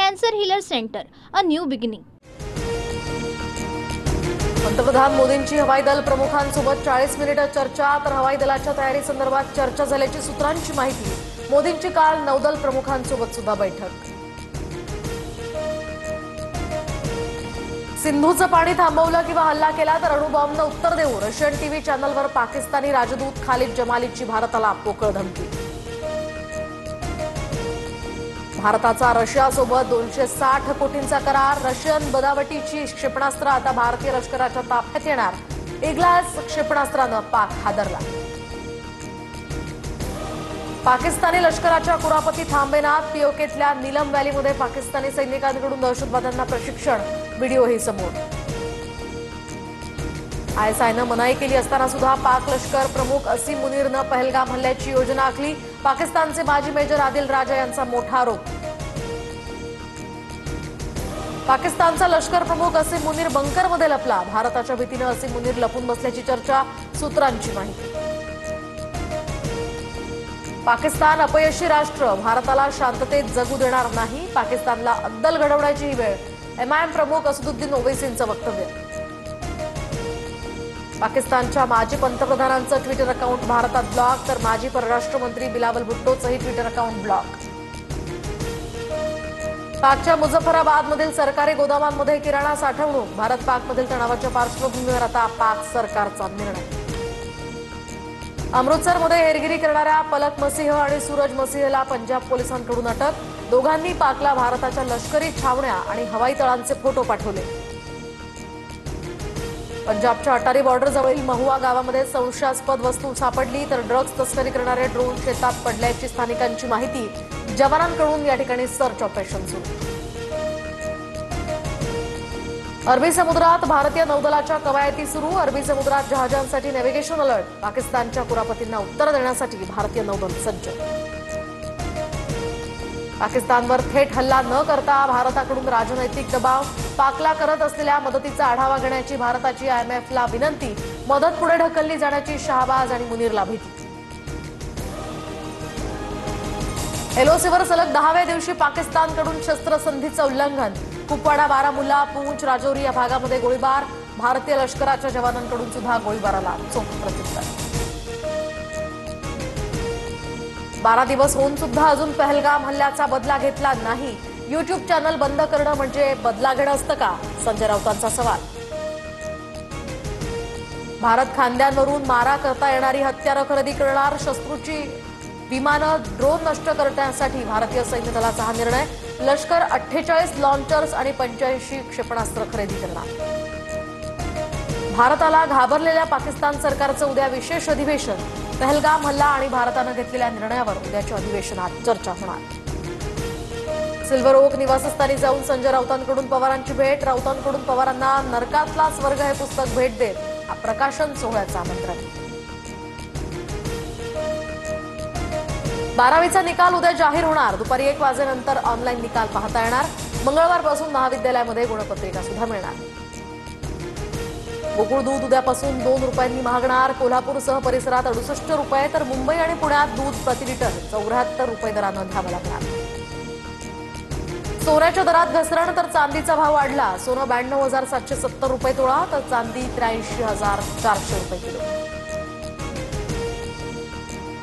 Cancer healer center, a new beginning. पंतप्रधान मोदींची हवाई दल प्रमुखांसोबत 40 मिनिटे चर्चा, तर हवाई दलाच्या तयारीसंदर्भात चर्चा झाल्याची सूत्रांची माहिती। मोदींची काल नौदल प्रमुखांसोबत सुद्धा बैठक। सिंधूचं पाणी थांबवलं किंवा हल्ला केला तर अणुबॉम्बनं उत्तर देऊ, रशियन टीव्ही चॅनलवर पाकिस्तानी राजदूत खालिद जमालीची भारताला पोकळ धमकी। भारताचा रशियासोबत 260 कोटींचा करार, रशियन बनावटीची क्षेपणास्त्र आता भारतीय लष्कराच्या ताफ्यात येणार। इग्लास क्षेपणास्त्रानं पाक हादरला। पाकिस्तानी लष्कराच्या कुरापती थांबेनात, पीओकेतल्या नीलम व्हॅलीमध्ये पाकिस्तानी सैनिकांकडून दहशतवाद्यांना प्रशिक्षण, व्हिडिओही समोर। आयएसआयनं मनाई केली असताना सुद्धा पाक लष्कर प्रमुख असीम मुनीरनं पहलगाम हल्ल्याची योजना आखली, पाकिस्तानचे माजी मेजर आदिल राजा यांचा मोठा आरोप। पाकिस्तानचा लष्कर प्रमुख असीम मुनीर बंकरमध्ये लपला, भारताच्या भीतीनं असीम मुनीर लपून बसल्याची चर्चा, सूत्रांची माहिती। पाकिस्तान अपयशी राष्ट्र, भारताला शांततेत जगू देणार नाही, पाकिस्तानला अद्दल घडवण्याची ही वेळ, एमआयएम प्रमुख असदुद्दीन ओवैसींचं वक्तव्य। पाकिस्तानच्या माजी पंतप्रधानांचं ट्विटर अकाउंट भारतात ब्लॉक, तर माजी परराष्ट्र मंत्री बिलावल भुट्टोचंही ट्विटर अकाउंट ब्लॉक। पाकच्या मुझफ्फराबादमधील सरकारी गोदामांमध्ये किराणा साठवणूक, भारत पाकमधील तणावाच्या पार्श्वभूमीवर आता पाक सरकारचा निर्णय। अमृतसरमध्ये हेरगिरी करणाऱ्या पलक मसीह आणि सूरज मसीहला पंजाब पोलिसांकडून अटक, दोघांनी पाकला भारताच्या लष्करी छावण्या आणि हवाई तळांचे फोटो पाठवले। पंजाबच्या अटारी बॉर्डरजवळील महुआ गावामध्ये संशयास्पद वस्तू सापडली, तर ड्रग्ज तस्करी करणारे ड्रोन शेतात पडल्याची स्थानिकांची माहिती, जवानांकडून या ठिकाणी सर्च ऑपरेशन सुरू। अरबी समुद्रात भारतीय नौदलाच्या कवायती सुरू, अरबी समुद्रात जहाजांसाठी नेव्हिगेशन अलर्ट, पाकिस्तानच्या कुरापतींना उत्तर देण्यासाठी भारतीय नौदल सज्ज। पाकिस्तानवर थेट हल्ला न करता भारताकडून राजनैतिक दबाव, पाकला करत असलेल्या मदतीचा आढावा घेण्याची भारताची आयएमएफला विनंती, मदत पुढे ढकलली जाण्याची शहाबाज आणि मुनीरला भीती। एलओसीवर सलग 10व्या दिवशी पाकिस्तानकडून शस्त्रसंधीचं उल्लंघन, कुपवाडा, बारामुल्ला, पूंछ, राजौरी या भागामध्ये गोळीबार, भारतीय लष्कराच्या जवानांकडून सुद्धा गोळीबाराला चोख प्रत्युत्तर। 12 दिवस होऊन सुद्धा अजून पहलगाम हल्ल्याचा बदला घेतला नाही, युट्यूब चॅनल बंद करणं म्हणजे बदला घेणं असतं का, संजय राऊतांचा सवाल। भारत खांद्यांवरून मारा करता येणारी हत्यारं खरेदी करणार, शत्रूची विमानं, ड्रोन नष्ट करण्यासाठी भारतीय सैन्य दलाचा हा निर्णय, लष्कर 48 लॉन्चर्स आणि 85 क्षेपणास्त्र खरेदी करणार। भारताला घाबरलेल्या पाकिस्तान सरकारचं उद्या विशेष अधिवेशन, पहलगाम हल्ला आणि भारतानं घेतलेल्या निर्णयावर उद्याच्या अधिवेशनात चर्चा होणार। सिल्वर ओक निवासस्थानी जाऊन संजय राऊतांकडून पवारांची भेट, राऊतांकडून पवारांना नरकातला स्वर्ग हे पुस्तक भेट देत प्रकाशन सोहळ्याचं आमंत्रण। 12वीचा निकाल उद्या जाहीर होणार, दुपारी 1 वाजेनंतर ऑनलाईन निकाल पाहता येणार, मंगळवारपासून महाविद्यालयामध्ये गुणपत्रिका सुद्धा मिळणार। गोकुळ दूध उद्यापासून 2 रुपयांनी महागणार, कोल्हापूरसह परिसरात 68 रुपये, तर मुंबई आणि पुण्यात दूध प्रति लिटर 74 रुपये दरानं घ्यावं लागणार। सोन्याच्या दरात घसरण, तर चांदीचा भाव वाढला, सोनं 92,770 रुपये तोळा, तर चांदी 83,400 रुपये किलो।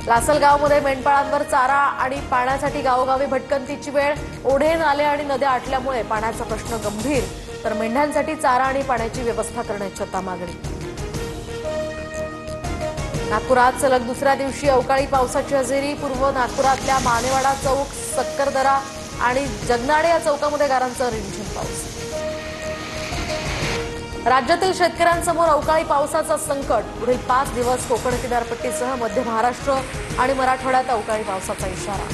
लासलगावमध्ये मेंढपाळांवर चारा आणि पाण्यासाठी गावोगावी भटकंतीची वेळ, ओढे, नाले आणि नद्या आटल्यामुळे पाण्याचा प्रश्न गंभीर, तर मेंढ्यांसाठी चारा आणि पाण्याची व्यवस्था करण्याची आता मागणी। नागपुरात सलग दुसऱ्या दिवशी अवकाळी पावसाची हजेरी, पूर्व नागपुरातल्या मानेवाडा चौक, सक्करदरा आणि जगनाडे या चौकामध्ये गारांचा रिमझिम पाऊस। राज्यातील शेतकऱ्यांसमोर अवकाळी पावसाचं संकट, पुढील 5 दिवस कोकण किनारपट्टीसह मध्य महाराष्ट्र आणि मराठवाड्यात अवकाळी पावसाचा इशारा।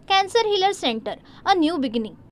Cancer healer center, a new beginning.